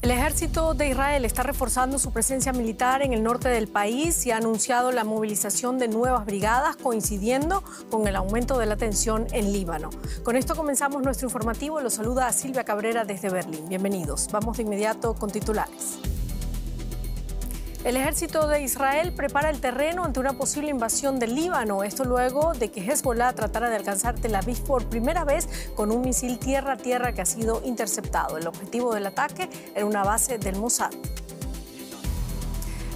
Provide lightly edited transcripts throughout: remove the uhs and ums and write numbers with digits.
El ejército de Israel está reforzando su presencia militar en el norte del país y ha anunciado la movilización de nuevas brigadas, coincidiendo con el aumento de la tensión en Líbano. Con esto comenzamos nuestro informativo. Los saluda Silvia Cabrera desde Berlín. Bienvenidos. Vamos de inmediato con titulares. El ejército de Israel prepara el terreno ante una posible invasión del Líbano. Esto luego de que Hezbollah tratara de alcanzar Tel Aviv por primera vez con un misil tierra-tierra que ha sido interceptado. El objetivo del ataque era una base del Mossad.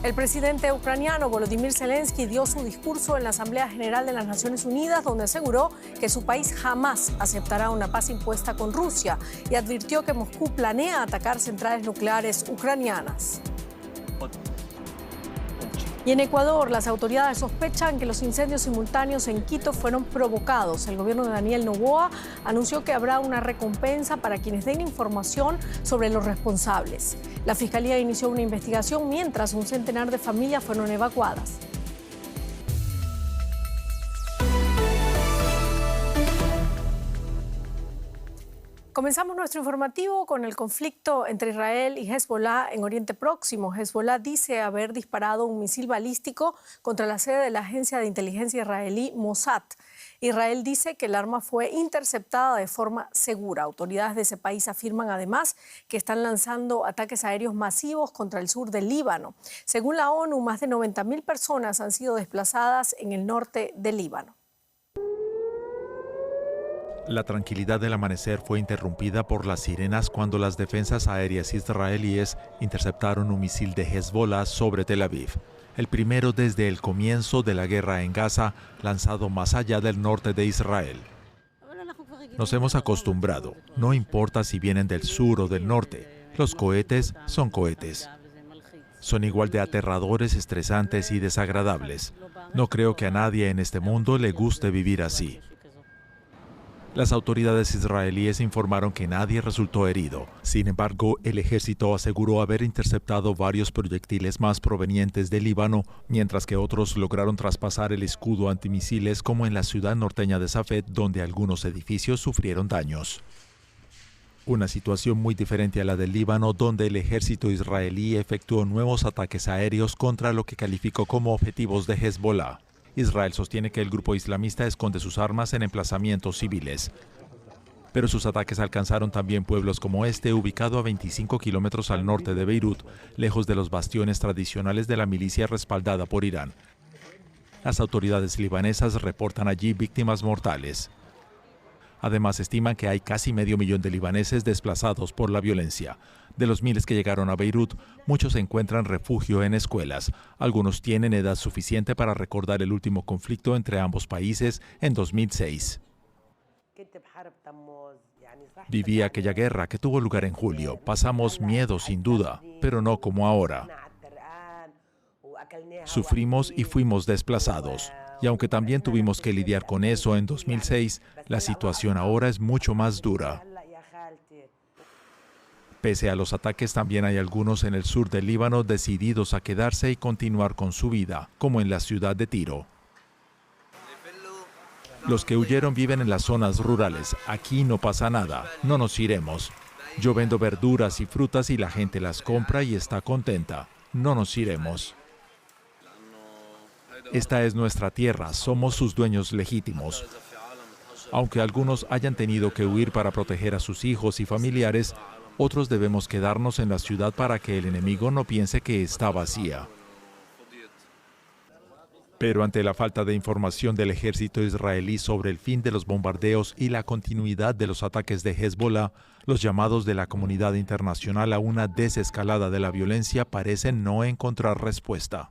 El presidente ucraniano Volodymyr Zelensky dio su discurso en la Asamblea General de las Naciones Unidas, donde aseguró que su país jamás aceptará una paz impuesta con Rusia y advirtió que Moscú planea atacar centrales nucleares ucranianas. Y en Ecuador, las autoridades sospechan que los incendios simultáneos en Quito fueron provocados. El gobierno de Daniel Noboa anunció que habrá una recompensa para quienes den información sobre los responsables. La Fiscalía inició una investigación mientras un centenar de familias fueron evacuadas. Comenzamos nuestro informativo con el conflicto entre Israel y Hezbollah en Oriente Próximo. Hezbollah dice haber disparado un misil balístico contra la sede de la agencia de inteligencia israelí Mossad. Israel dice que el arma fue interceptada de forma segura. Autoridades de ese país afirman además que están lanzando ataques aéreos masivos contra el sur del Líbano. Según la ONU, más de 90.000 personas han sido desplazadas en el norte del Líbano. La tranquilidad del amanecer fue interrumpida por las sirenas cuando las defensas aéreas israelíes interceptaron un misil de Hezbollah sobre Tel Aviv, el primero desde el comienzo de la guerra en Gaza, lanzado más allá del norte de Israel. Nos hemos acostumbrado, no importa si vienen del sur o del norte, los cohetes son cohetes. Son igual de aterradores, estresantes y desagradables. No creo que a nadie en este mundo le guste vivir así. Las autoridades israelíes informaron que nadie resultó herido. Sin embargo, el ejército aseguró haber interceptado varios proyectiles más provenientes del Líbano, mientras que otros lograron traspasar el escudo antimisiles, como en la ciudad norteña de Safed, donde algunos edificios sufrieron daños. Una situación muy diferente a la del Líbano, donde el ejército israelí efectuó nuevos ataques aéreos contra lo que calificó como objetivos de Hezbollah. Israel sostiene que el grupo islamista esconde sus armas en emplazamientos civiles. Pero sus ataques alcanzaron también pueblos como este, ubicado a 25 kilómetros al norte de Beirut, lejos de los bastiones tradicionales de la milicia respaldada por Irán. Las autoridades libanesas reportan allí víctimas mortales. Además, estiman que hay casi 500.000 de libaneses desplazados por la violencia. De los miles que llegaron a Beirut, muchos encuentran refugio en escuelas. Algunos tienen edad suficiente para recordar el último conflicto entre ambos países en 2006. Viví aquella guerra que tuvo lugar en julio. Pasamos miedo sin duda, pero no como ahora. Sufrimos y fuimos desplazados. Y aunque también tuvimos que lidiar con eso en 2006, la situación ahora es mucho más dura. Pese a los ataques, también hay algunos en el sur del Líbano decididos a quedarse y continuar con su vida, como en la ciudad de Tiro. Los que huyeron viven en las zonas rurales. Aquí no pasa nada, no nos iremos. Yo vendo verduras y frutas y la gente las compra y está contenta. No nos iremos. Esta es nuestra tierra, somos sus dueños legítimos. Aunque algunos hayan tenido que huir para proteger a sus hijos y familiares, otros debemos quedarnos en la ciudad para que el enemigo no piense que está vacía. Pero ante la falta de información del ejército israelí sobre el fin de los bombardeos y la continuidad de los ataques de Hezbollah, los llamados de la comunidad internacional a una desescalada de la violencia parecen no encontrar respuesta.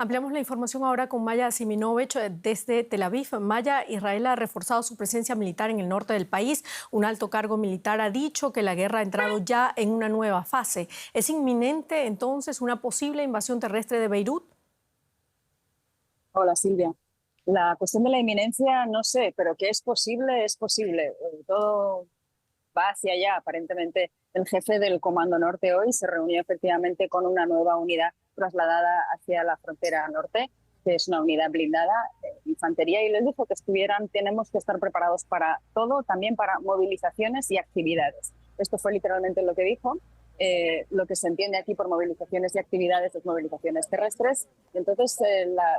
Ampliamos la información ahora con Maya Siminovich desde Tel Aviv. Maya, Israel ha reforzado su presencia militar en el norte del país. Un alto cargo militar ha dicho que la guerra ha entrado ya en una nueva fase. ¿Es inminente entonces una posible invasión terrestre de Beirut? Hola Silvia. La cuestión de la inminencia no sé, pero que es posible, es posible. Todo va hacia allá. Aparentemente el jefe del Comando Norte hoy se reunió efectivamente con una nueva unidad trasladada hacia la frontera norte, que es una unidad blindada, infantería, y les dijo que tenemos que estar preparados para todo, también para movilizaciones y actividades. Esto fue literalmente lo que dijo. Lo que se entiende aquí por movilizaciones y actividades es movilizaciones terrestres. Entonces,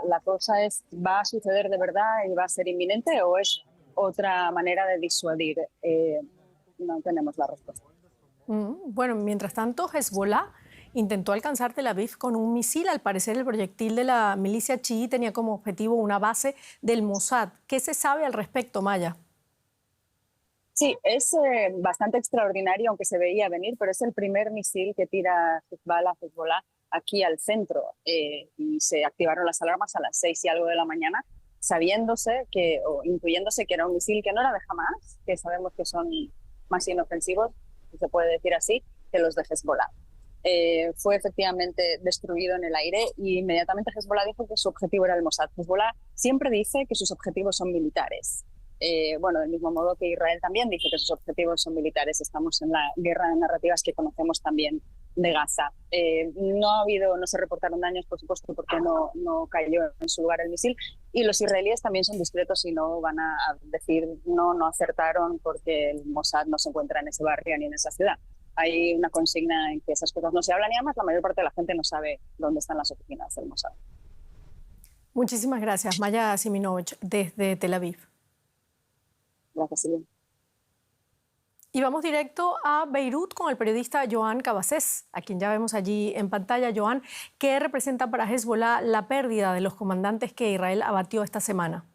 la cosa es, ¿va a suceder de verdad y va a ser inminente o es otra manera de disuadir? No tenemos la respuesta. Bueno, mientras tanto, Hezbollah intentó alcanzar Tel Aviv con un misil. Al parecer, el proyectil de la milicia chií tenía como objetivo una base del Mossad. ¿Qué se sabe al respecto, Maya? Sí, es bastante extraordinario, aunque se veía venir, pero es el primer misil que tira Hezbollah aquí al centro. Y se activaron las alarmas a las 6 y algo de la mañana, sabiéndose o intuyéndose que era un misil que no era de Hamas, que sabemos que son más inofensivos, si se puede decir así, que los de Hezbollah. Fue efectivamente destruido en el aire y inmediatamente Hezbollah dijo que su objetivo era el Mossad. Hezbollah siempre dice que sus objetivos son militares. Bueno, del mismo modo que Israel también dice que sus objetivos son militares. Estamos en la guerra de narrativas que conocemos también de Gaza. No se reportaron daños, por supuesto, porque no cayó en su lugar el misil. Y los israelíes también son discretos y no van a decir no acertaron porque el Mossad no se encuentra en ese barrio ni en esa ciudad. Hay una consigna en que esas cosas no se hablan y además la mayor parte de la gente no sabe dónde están las oficinas del Mossad. Muchísimas gracias, Maya Siminovich, desde Tel Aviv. Gracias, Silvia. Y vamos directo a Beirut con el periodista Joan Cabasés, a quien ya vemos allí en pantalla. Joan, ¿qué representa para Hezbollah la pérdida de los comandantes que Israel abatió esta semana?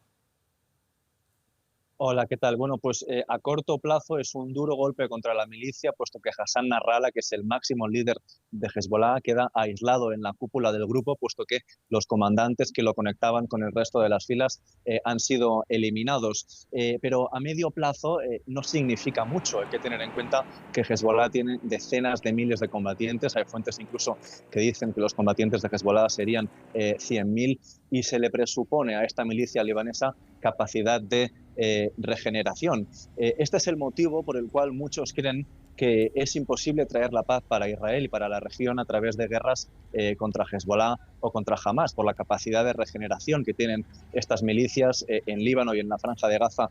Hola, ¿qué tal? Bueno, pues a corto plazo es un duro golpe contra la milicia, puesto que Hassan Nasrallah, que es el máximo líder de Hezbollah, queda aislado en la cúpula del grupo, puesto que los comandantes que lo conectaban con el resto de las filas han sido eliminados. Pero a medio plazo no significa mucho. Hay que tener en cuenta que Hezbollah tiene decenas de miles de combatientes. Hay fuentes incluso que dicen que los combatientes de Hezbollah serían 100.000 y se le presupone a esta milicia libanesa capacidad de regeneración. Este es el motivo por el cual muchos creen que es imposible traer la paz para Israel y para la región a través de guerras contra Hezbollah o contra Hamas, por la capacidad de regeneración que tienen estas milicias en Líbano y en la Franja de Gaza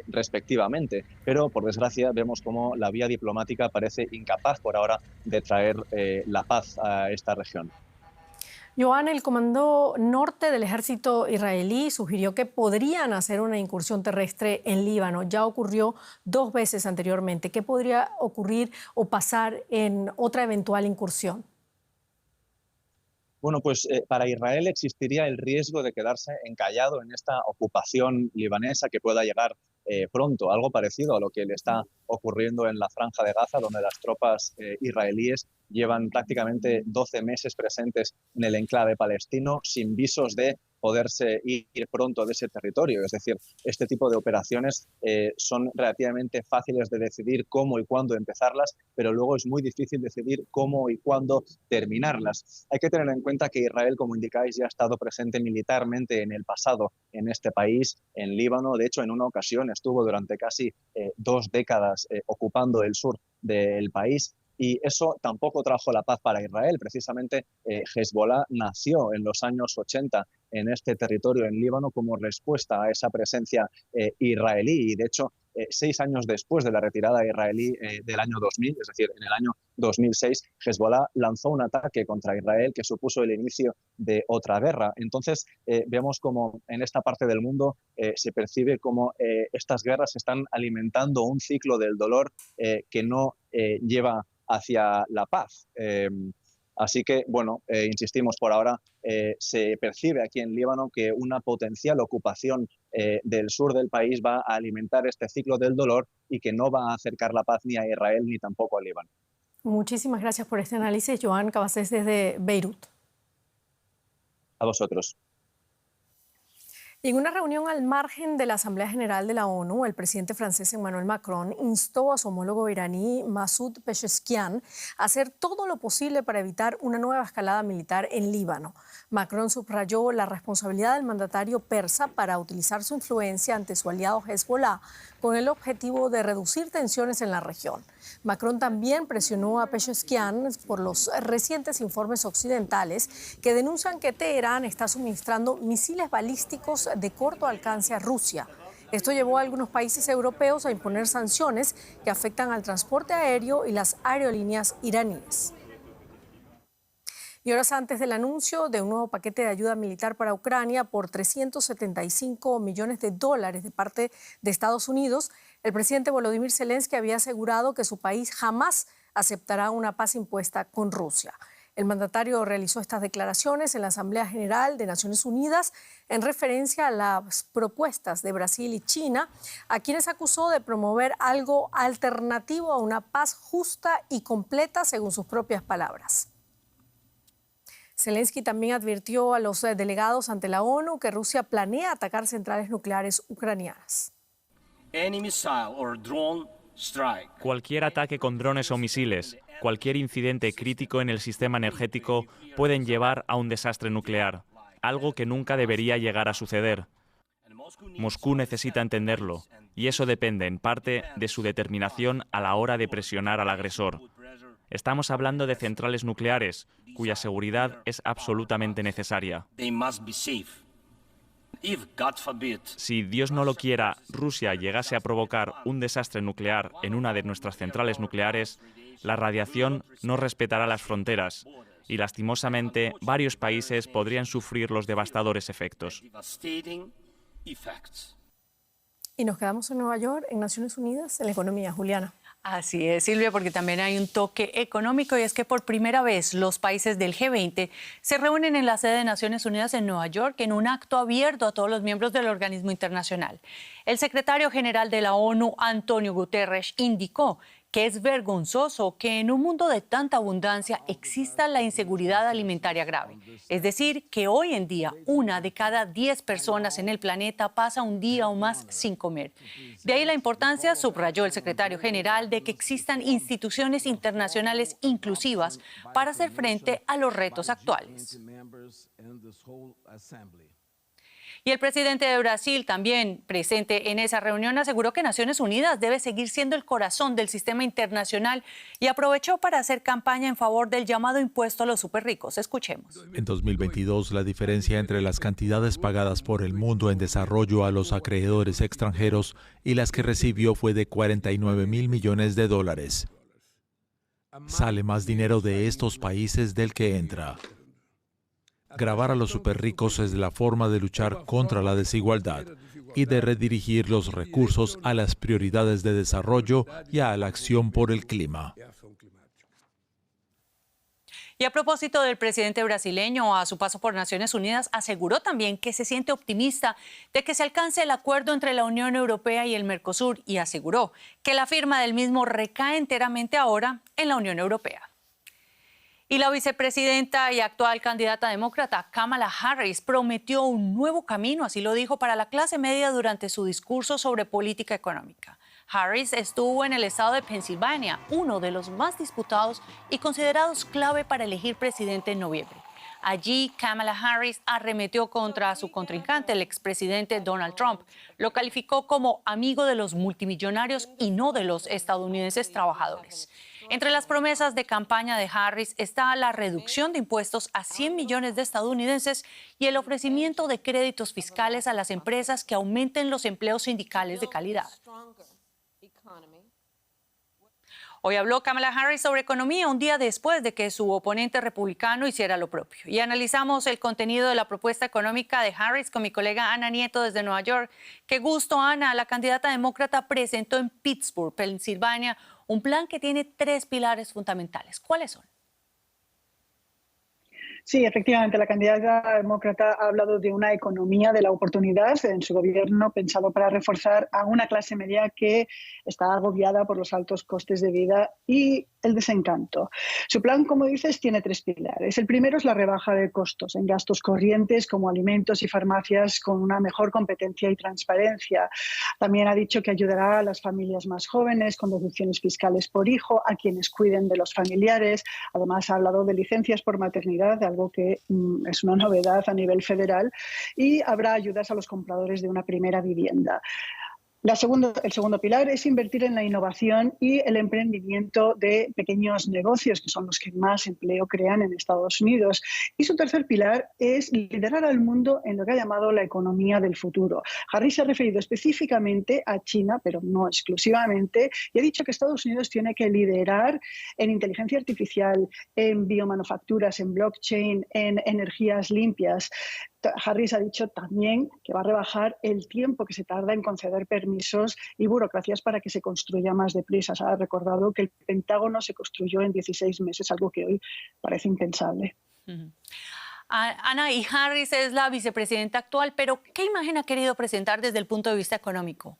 respectivamente. Pero, por desgracia, vemos cómo la vía diplomática parece incapaz por ahora de traer la paz a esta región. Joan, el Comando Norte del ejército israelí sugirió que podrían hacer una incursión terrestre en Líbano. Ya ocurrió 2 veces anteriormente. ¿Qué podría ocurrir o pasar en otra eventual incursión? Bueno, pues para Israel existiría el riesgo de quedarse encallado en esta ocupación libanesa que pueda llegar pronto, algo parecido a lo que le está ocurriendo en la Franja de Gaza, donde las tropas israelíes llevan prácticamente 12 meses presentes en el enclave palestino sin visos de poderse ir pronto de ese territorio. Es decir, este tipo de operaciones son relativamente fáciles de decidir cómo y cuándo empezarlas, pero luego es muy difícil decidir cómo y cuándo terminarlas. Hay que tener en cuenta que Israel, como indicáis, ya ha estado presente militarmente en el pasado en este país, en Líbano. De hecho, en una ocasión estuvo durante casi 2 décadas ocupando el sur del país. Y eso tampoco trajo la paz para Israel. Precisamente Hezbollah nació en los años 80 en este territorio en Líbano como respuesta a esa presencia israelí. Y de hecho, 6 años después de la retirada israelí del año 2000, es decir, en el año 2006, Hezbollah lanzó un ataque contra Israel que supuso el inicio de otra guerra. Entonces, vemos como en esta parte del mundo se percibe como estas guerras están alimentando un ciclo del dolor que no lleva hacia la paz. Así que, bueno, insistimos, por ahora se percibe aquí en Líbano que una potencial ocupación del sur del país va a alimentar este ciclo del dolor y que no va a acercar la paz ni a Israel ni tampoco a Líbano. Muchísimas gracias por este análisis, Joan Cabasés, desde Beirut. A vosotros. Y en una reunión al margen de la Asamblea General de la ONU, el presidente francés Emmanuel Macron instó a su homólogo iraní Masoud Pezeshkian a hacer todo lo posible para evitar una nueva escalada militar en Líbano. Macron subrayó la responsabilidad del mandatario persa para utilizar su influencia ante su aliado Hezbollah con el objetivo de reducir tensiones en la región. Macron también presionó a Pezeshkian por los recientes informes occidentales que denuncian que Teherán está suministrando misiles balísticos de corto alcance a Rusia. Esto llevó a algunos países europeos a imponer sanciones que afectan al transporte aéreo y las aerolíneas iraníes. Y horas antes del anuncio de un nuevo paquete de ayuda militar para Ucrania por $375 millones de parte de Estados Unidos, el presidente Volodymyr Zelensky había asegurado que su país jamás aceptará una paz impuesta con Rusia. El mandatario realizó estas declaraciones en la Asamblea General de Naciones Unidas en referencia a las propuestas de Brasil y China, a quienes acusó de promover algo alternativo a una paz justa y completa, según sus propias palabras. Zelensky también advirtió a los delegados ante la ONU que Rusia planea atacar centrales nucleares ucranianas. Cualquier ataque con drones o misiles, cualquier incidente crítico en el sistema energético pueden llevar a un desastre nuclear, algo que nunca debería llegar a suceder. Moscú necesita entenderlo, y eso depende en parte de su determinación a la hora de presionar al agresor. Estamos hablando de centrales nucleares, cuya seguridad es absolutamente necesaria. Si Dios no lo quiera, Rusia llegase a provocar un desastre nuclear en una de nuestras centrales nucleares, la radiación no respetará las fronteras y, lastimosamente, varios países podrían sufrir los devastadores efectos. Y nos quedamos en Nueva York, en Naciones Unidas, en la economía. Juliana. Así es, Silvia, porque también hay un toque económico y es que por primera vez los países del G20 se reúnen en la sede de Naciones Unidas en Nueva York en un acto abierto a todos los miembros del organismo internacional. El secretario general de la ONU, Antonio Guterres, indicó que es vergonzoso que en un mundo de tanta abundancia exista la inseguridad alimentaria grave. Es decir, que hoy en día 1 de cada 10 personas en el planeta pasa un día o más sin comer. De ahí la importancia, subrayó el secretario general, de que existan instituciones internacionales inclusivas para hacer frente a los retos actuales. Y el presidente de Brasil, también presente en esa reunión, aseguró que Naciones Unidas debe seguir siendo el corazón del sistema internacional y aprovechó para hacer campaña en favor del llamado impuesto a los superricos. Escuchemos. En 2022, la diferencia entre las cantidades pagadas por el mundo en desarrollo a los acreedores extranjeros y las que recibió fue de $49.000 millones. Sale más dinero de estos países del que entra. Gravar a los superricos es la forma de luchar contra la desigualdad y de redirigir los recursos a las prioridades de desarrollo y a la acción por el clima. Y a propósito del presidente brasileño, a su paso por Naciones Unidas, aseguró también que se siente optimista de que se alcance el acuerdo entre la Unión Europea y el Mercosur y aseguró que la firma del mismo recae enteramente ahora en la Unión Europea. Y la vicepresidenta y actual candidata demócrata Kamala Harris prometió un nuevo camino, así lo dijo, para la clase media durante su discurso sobre política económica. Harris estuvo en el estado de Pensilvania, uno de los más disputados y considerados clave para elegir presidente en noviembre. Allí, Kamala Harris arremetió contra su contrincante, el expresidente Donald Trump. Lo calificó como amigo de los multimillonarios y no de los estadounidenses trabajadores. Entre las promesas de campaña de Harris está la reducción de impuestos a 100 millones de estadounidenses y el ofrecimiento de créditos fiscales a las empresas que aumenten los empleos sindicales de calidad. Hoy habló Kamala Harris sobre economía un día después de que su oponente republicano hiciera lo propio. Y analizamos el contenido de la propuesta económica de Harris con mi colega Ana Nieto desde Nueva York. Qué gusto, Ana. La candidata demócrata presentó en Pittsburgh, Pensilvania, un plan que tiene 3 pilares fundamentales. ¿Cuáles son? Sí, efectivamente, la candidata demócrata ha hablado de una economía de la oportunidad en su gobierno pensado para reforzar a una clase media que está agobiada por los altos costes de vida y el desencanto. Su plan, como dices, tiene 3 pilares. El primero es la rebaja de costos en gastos corrientes como alimentos y farmacias con una mejor competencia y transparencia. También ha dicho que ayudará a las familias más jóvenes con deducciones fiscales por hijo, a quienes cuiden de los familiares. Además, ha hablado de licencias por maternidad, algo que es una novedad a nivel federal, y habrá ayudas a los compradores de una primera vivienda. El segundo pilar es invertir en la innovación y el emprendimiento de pequeños negocios, que son los que más empleo crean en Estados Unidos. Y su tercer pilar es liderar al mundo en lo que ha llamado la economía del futuro. Harris se ha referido específicamente a China, pero no exclusivamente, y ha dicho que Estados Unidos tiene que liderar en inteligencia artificial, en biomanufacturas, en blockchain, en energías limpias. Harris ha dicho también que va a rebajar el tiempo que se tarda en conceder permisos y burocracias para que se construya más deprisa. Se ha recordado que el Pentágono se construyó en 16 meses, algo que hoy parece impensable. Ana, y Harris es la vicepresidenta actual, pero ¿qué imagen ha querido presentar desde el punto de vista económico?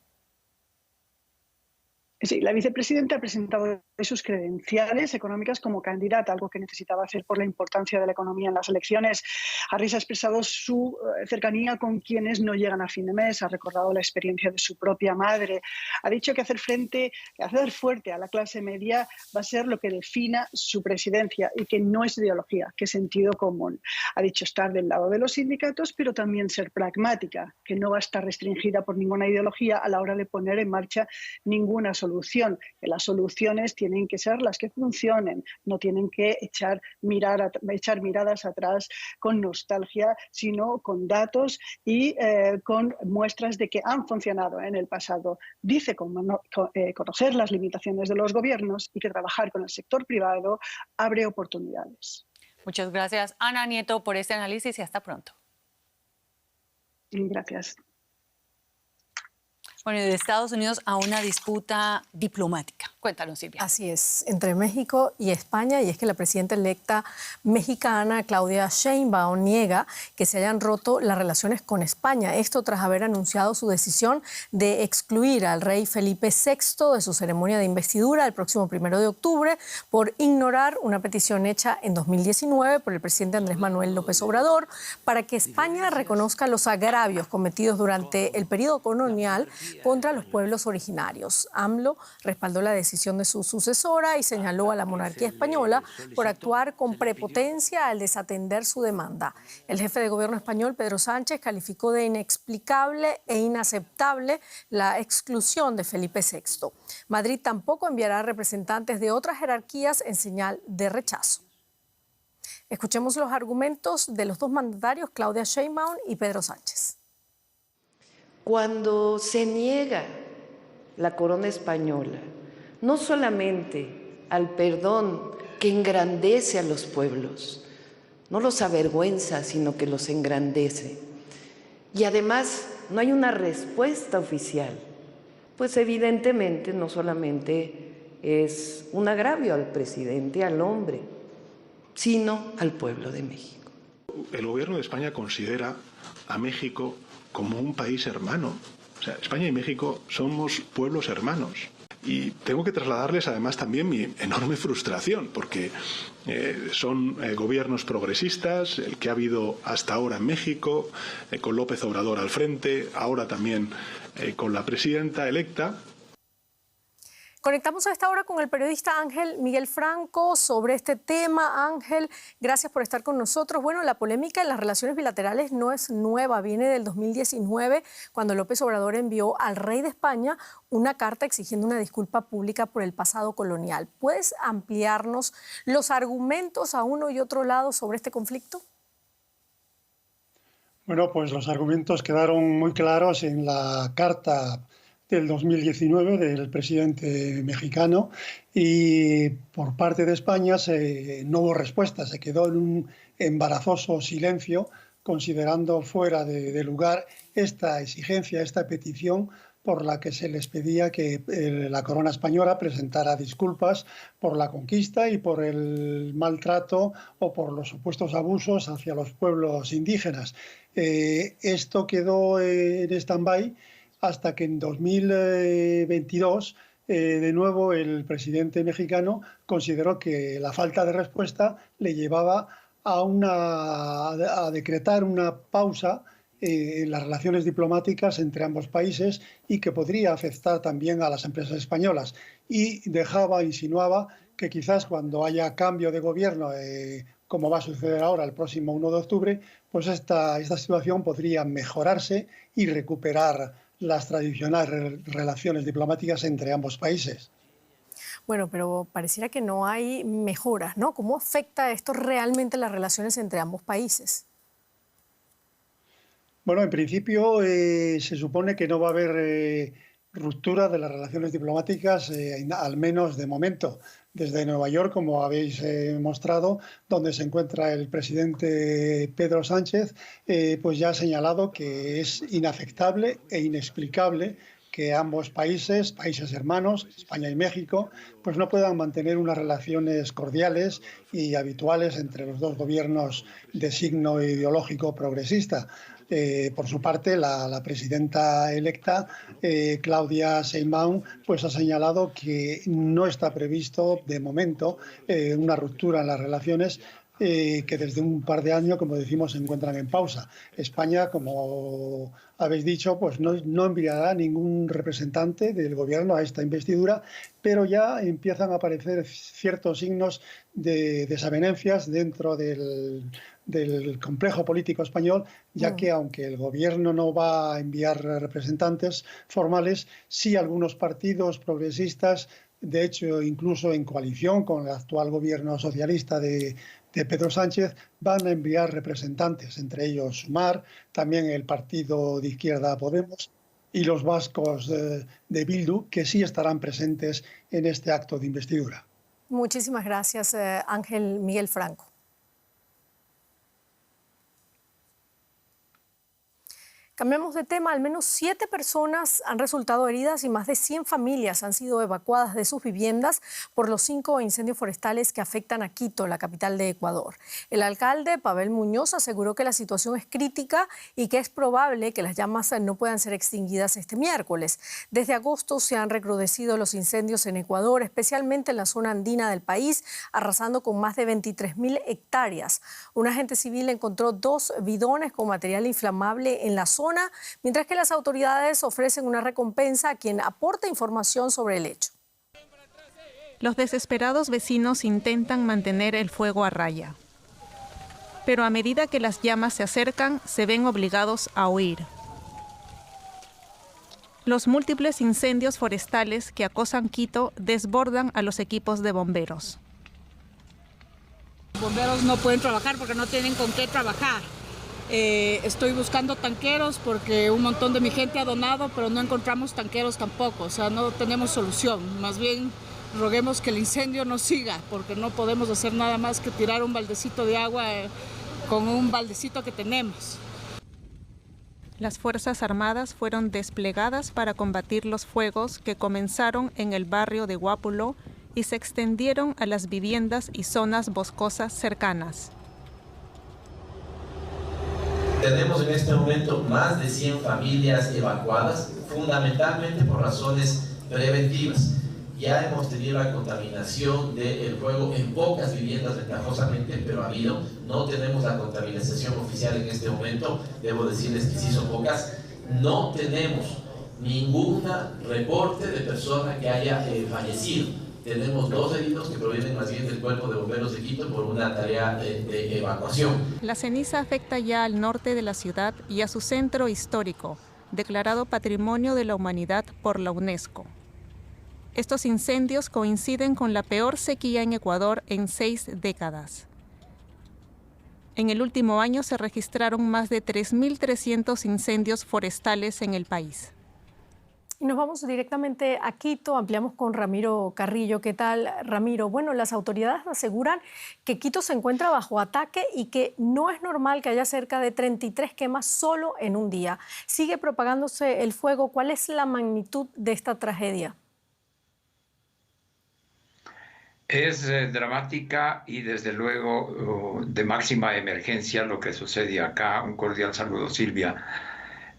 Sí, la vicepresidenta ha presentado sus credenciales económicas como candidata, algo que necesitaba hacer por la importancia de la economía en las elecciones. Harris ha expresado su cercanía con quienes no llegan a fin de mes, ha recordado la experiencia de su propia madre, ha dicho que hacer fuerte a la clase media va a ser lo que defina su presidencia y que no es ideología, que es sentido común. Ha dicho estar del lado de los sindicatos, pero también ser pragmática, que no va a estar restringida por ninguna ideología a la hora de poner en marcha ninguna solución, que las soluciones tienen que ser las que funcionen, no tienen que echar miradas atrás con nostalgia, sino con datos y con muestras de que han funcionado en el pasado. Dice conocer las limitaciones de los gobiernos y que trabajar con el sector privado abre oportunidades. Muchas gracias, Ana Nieto, por este análisis y hasta pronto. Gracias. Bueno, de Estados Unidos a una disputa diplomática. Cuéntanos, Silvia. Así es, entre México y España, y es que la presidenta electa mexicana, Claudia Sheinbaum, niega que se hayan roto las relaciones con España. Esto tras haber anunciado su decisión de excluir al rey Felipe VI de su ceremonia de investidura el próximo 1 de octubre por ignorar una petición hecha en 2019 por el presidente Andrés Manuel López Obrador para que España reconozca los agravios cometidos durante el periodo colonial contra los pueblos originarios. AMLO respaldó la decisión de su sucesora y señaló a la monarquía española por actuar con prepotencia al desatender su demanda. El jefe de gobierno español, Pedro Sánchez, calificó de inexplicable e inaceptable la exclusión de Felipe VI. Madrid tampoco enviará representantes de otras jerarquías en señal de rechazo. Escuchemos los argumentos de los dos mandatarios, Claudia Sheinbaum y Pedro Sánchez. Cuando se niega la corona española, no solamente al perdón que engrandece a los pueblos, no los avergüenza, sino que los engrandece, y además no hay una respuesta oficial, pues evidentemente no solamente es un agravio al presidente, al hombre, sino al pueblo de México. El gobierno de España considera a México como un país hermano. O sea, España y México somos pueblos hermanos. Y tengo que trasladarles además también mi enorme frustración, porque son gobiernos progresistas, el que ha habido hasta ahora en México, con López Obrador al frente, ahora también con la presidenta electa. Conectamos a esta hora con el periodista Ángel Miguel Franco sobre este tema. Ángel, gracias por estar con nosotros. Bueno, la polémica en las relaciones bilaterales no es nueva, viene del 2019, cuando López Obrador envió al rey de España una carta exigiendo una disculpa pública por el pasado colonial. ¿Puedes ampliarnos los argumentos a uno y otro lado sobre este conflicto? Bueno, pues los argumentos quedaron muy claros en la carta del 2019 del presidente mexicano, y por parte de España no hubo respuesta, se quedó en un embarazoso silencio, considerando fuera de lugar esta exigencia, esta petición por la que se les pedía que la corona española presentara disculpas por la conquista y por el maltrato o por los supuestos abusos hacia los pueblos indígenas. Esto quedó en stand-by hasta que en 2022, de nuevo, el presidente mexicano consideró que la falta de respuesta le llevaba a decretar una pausa en las relaciones diplomáticas entre ambos países y que podría afectar también a las empresas españolas. Y insinuaba que quizás cuando haya cambio de gobierno, como va a suceder ahora el próximo 1 de octubre, pues esta situación podría mejorarse y recuperar las tradicionales relaciones diplomáticas entre ambos países. Bueno, pero pareciera que no hay mejoras, ¿no? ¿Cómo afecta esto realmente las relaciones entre ambos países? Bueno, en principio se supone que no va a haber ruptura de las relaciones diplomáticas, al menos de momento. Desde Nueva York, como habéis mostrado, donde se encuentra el presidente Pedro Sánchez, pues ya ha señalado que es inaceptable e inexplicable que ambos países hermanos, España y México, pues no puedan mantener unas relaciones cordiales y habituales entre los dos gobiernos de signo ideológico progresista. Por su parte, la presidenta electa, Claudia Sheinbaum, pues ha señalado que no está previsto de momento una ruptura en las relaciones, que desde un par de años, como decimos, se encuentran en pausa. España, como habéis dicho, pues no enviará ningún representante del gobierno a esta investidura, pero ya empiezan a aparecer ciertos signos de desavenencias dentro del complejo político español, ya que aunque el gobierno no va a enviar representantes formales, sí algunos partidos progresistas, de hecho incluso en coalición con el actual gobierno socialista de Pedro Sánchez, van a enviar representantes, entre ellos Sumar, también el partido de izquierda Podemos y los vascos de Bildu, que sí estarán presentes en este acto de investidura. Muchísimas gracias, Ángel Miguel Franco. Cambiamos de tema. Al menos 7 personas han resultado heridas y más de 100 familias han sido evacuadas de sus viviendas por los 5 incendios forestales que afectan a Quito, la capital de Ecuador. El alcalde, Pavel Muñoz, aseguró que la situación es crítica y que es probable que las llamas no puedan ser extinguidas este miércoles. Desde agosto se han recrudecido los incendios en Ecuador, especialmente en la zona andina del país, arrasando con más de 23.000 hectáreas. Un agente civil encontró 2 bidones con material inflamable en la zona, mientras que las autoridades ofrecen una recompensa a quien aporte información sobre el hecho. Los desesperados vecinos intentan mantener el fuego a raya, pero a medida que las llamas se acercan, se ven obligados a huir. Los múltiples incendios forestales que acosan Quito desbordan a los equipos de bomberos. Los bomberos no pueden trabajar porque no tienen con qué trabajar. Estoy buscando tanqueros porque un montón de mi gente ha donado, pero no encontramos tanqueros tampoco, o sea, no tenemos solución. Más bien roguemos que el incendio no siga, porque no podemos hacer nada más que tirar un baldecito de agua con un baldecito que tenemos. Las Fuerzas Armadas fueron desplegadas para combatir los fuegos que comenzaron en el barrio de Guápulo y se extendieron a las viviendas y zonas boscosas cercanas. Tenemos en este momento más de 100 familias evacuadas, fundamentalmente por razones preventivas. Ya hemos tenido la contaminación del fuego en pocas viviendas ventajosamente, pero ha habido. No tenemos la contaminación oficial en este momento, debo decirles que sí son pocas. No tenemos ningún reporte de persona que haya fallecido. Tenemos 2 heridos que provienen más bien del Cuerpo de Bomberos de Quito por una tarea de evacuación. La ceniza afecta ya al norte de la ciudad y a su centro histórico, declarado Patrimonio de la Humanidad por la UNESCO. Estos incendios coinciden con la peor sequía en Ecuador en 6 décadas. En el último año se registraron más de 3.300 incendios forestales en el país. Y nos vamos directamente a Quito, ampliamos con Ramiro Carrillo. ¿Qué tal, Ramiro? Bueno, las autoridades aseguran que Quito se encuentra bajo ataque y que no es normal que haya cerca de 33 quemas solo en un día. ¿Sigue propagándose el fuego? ¿Cuál es la magnitud de esta tragedia? Es dramática y desde luego de máxima emergencia lo que sucede acá. Un cordial saludo, Silvia.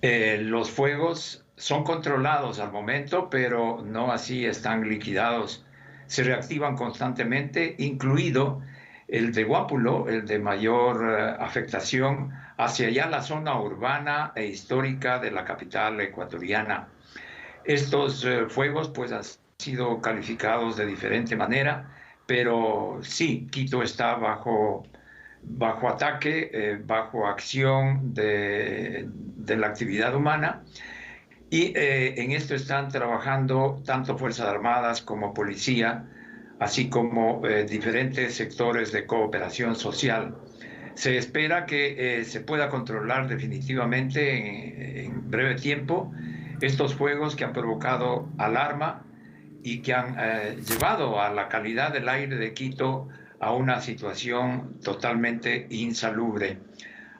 Los fuegos son controlados al momento, pero no así están liquidados. Se reactivan constantemente, incluido el de Guápulo, el de mayor afectación hacia allá la zona urbana e histórica de la capital ecuatoriana. Estos fuegos pues han sido calificados de diferente manera, pero sí, Quito está bajo ataque, bajo acción de la actividad humana. Y en esto están trabajando tanto Fuerzas Armadas como Policía, así como diferentes sectores de cooperación social. Se espera que se pueda controlar definitivamente en breve tiempo estos fuegos que han provocado alarma y que han llevado a la calidad del aire de Quito a una situación totalmente insalubre.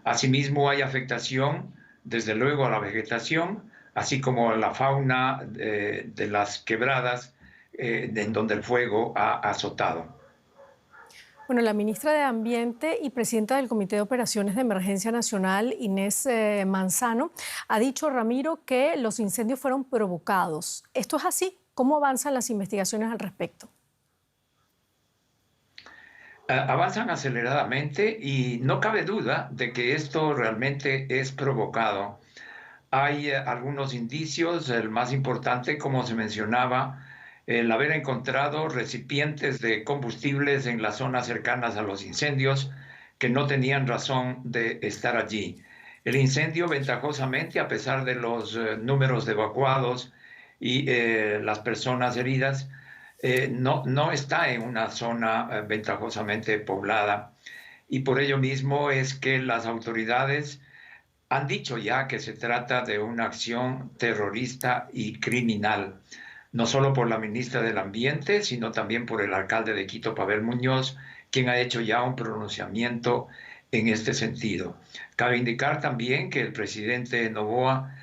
Asimismo, hay afectación, desde luego, a la vegetación, así como a la fauna de las quebradas en donde el fuego ha azotado. Bueno, la ministra de Ambiente y presidenta del Comité de Operaciones de Emergencia Nacional, Inés Manzano, ha dicho, Ramiro, que los incendios fueron provocados. ¿Esto es así? ¿Cómo avanzan las investigaciones al respecto? Avanzan aceleradamente y no cabe duda de que esto realmente es provocado. Hay algunos indicios, el más importante, como se mencionaba, el haber encontrado recipientes de combustibles en las zonas cercanas a los incendios que no tenían razón de estar allí. El incendio, ventajosamente, a pesar de los números de evacuados y las personas heridas, no está en una zona ventajosamente poblada. Y por ello mismo es que las autoridades han dicho ya que se trata de una acción terrorista y criminal, no solo por la ministra del Ambiente, sino también por el alcalde de Quito, Pavel Muñoz, quien ha hecho ya un pronunciamiento en este sentido. Cabe indicar también que el presidente Noboa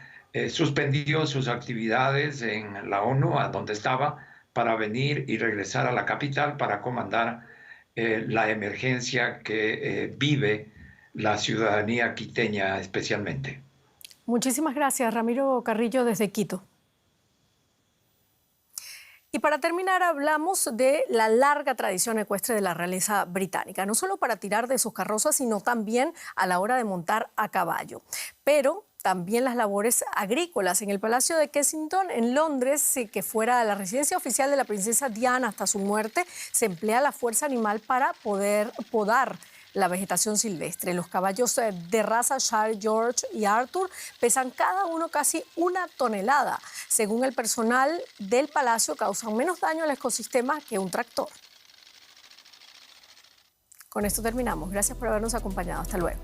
suspendió sus actividades en la ONU, a donde estaba, para venir y regresar a la capital para comandar la emergencia que vive la ciudadanía quiteña especialmente. Muchísimas gracias, Ramiro Carrillo, desde Quito. Y para terminar, hablamos de la larga tradición ecuestre de la realeza británica, no solo para tirar de sus carrozas, sino también a la hora de montar a caballo. Pero también las labores agrícolas. En el Palacio de Kensington, en Londres, que fuera la residencia oficial de la princesa Diana hasta su muerte, se emplea la fuerza animal para poder podar la vegetación silvestre. Los caballos de raza Shire, George y Arthur pesan cada uno casi 1 tonelada. Según el personal del palacio, causan menos daño al ecosistema que un tractor. Con esto terminamos. Gracias por habernos acompañado. Hasta luego.